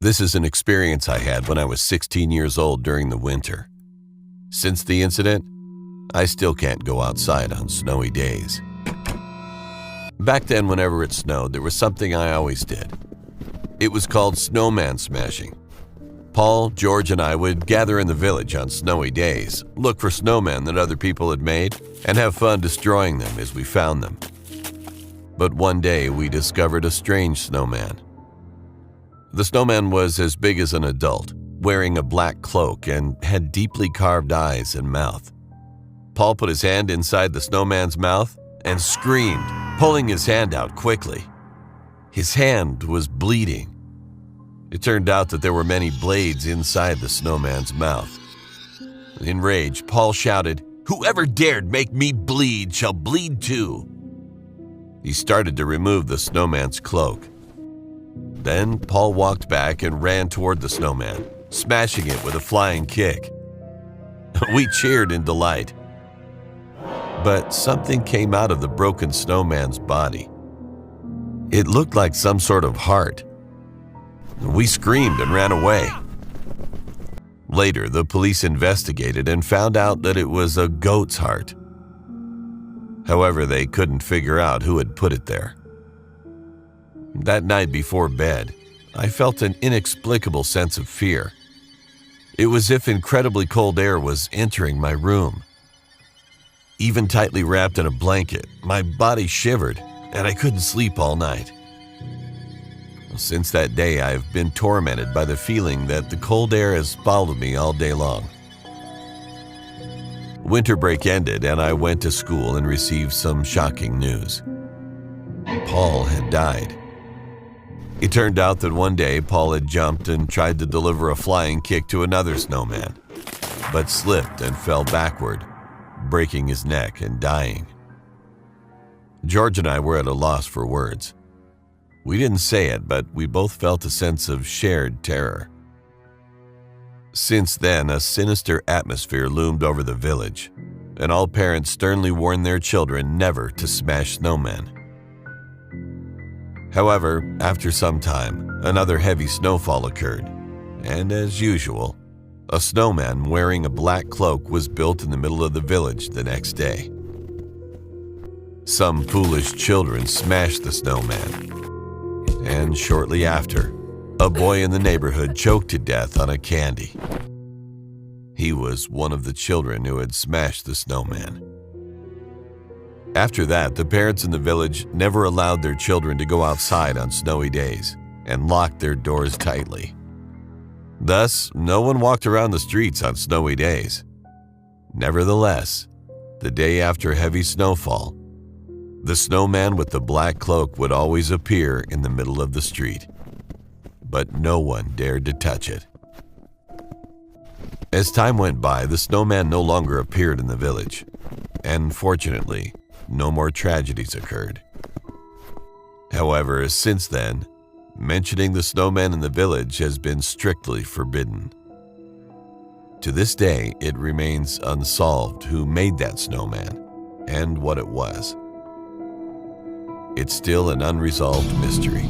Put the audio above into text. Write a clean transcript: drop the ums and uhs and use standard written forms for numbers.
This is an experience I had when I was 16 years old during the winter. Since the incident, I still can't go outside on snowy days. Back then, whenever it snowed, there was something I always did. It was called snowman smashing. Paul, George, and I would gather in the village on snowy days, look for snowmen that other people had made, and have fun destroying them as we found them. But one day, we discovered a strange snowman. The snowman was as big as an adult, wearing a black cloak, and had deeply carved eyes and mouth. Paul put his hand inside the snowman's mouth and screamed, pulling his hand out quickly. His hand was bleeding. It turned out that there were many blades inside the snowman's mouth. In rage, Paul shouted, "Whoever dared make me bleed shall bleed too." He started to remove the snowman's cloak. Then Paul walked back and ran toward the snowman, smashing it with a flying kick. We cheered in delight. But something came out of the broken snowman's body. It looked like some sort of heart. We screamed and ran away. Later, the police investigated and found out that it was a goat's heart. However, they couldn't figure out who had put it there. That night before bed, I felt an inexplicable sense of fear. It was as if incredibly cold air was entering my room. Even tightly wrapped in a blanket, my body shivered, and I couldn't sleep all night. Since that day, I have been tormented by the feeling that the cold air has followed me all day long. Winter break ended, and I went to school and received some shocking news. Paul had died. It turned out that one day, Paul had jumped and tried to deliver a flying kick to another snowman, but slipped and fell backward, breaking his neck and dying. George and I were at a loss for words. We didn't say it, but we both felt a sense of shared terror. Since then, a sinister atmosphere loomed over the village, and all parents sternly warned their children never to smash snowmen. However, after some time, another heavy snowfall occurred, and as usual, a snowman wearing a black cloak was built in the middle of the village the next day. Some foolish children smashed the snowman, and shortly after, a boy in the neighborhood choked to death on a candy. He was one of the children who had smashed the snowman. After that, the parents in the village never allowed their children to go outside on snowy days and locked their doors tightly. Thus, no one walked around the streets on snowy days. Nevertheless, the day after heavy snowfall, the snowman with the black cloak would always appear in the middle of the street, but no one dared to touch it. As time went by, the snowman no longer appeared in the village, and fortunately, no more tragedies occurred. However, since then, mentioning the snowman in the village has been strictly forbidden. To this day, it remains unsolved who made that snowman and what it was. It's still an unresolved mystery.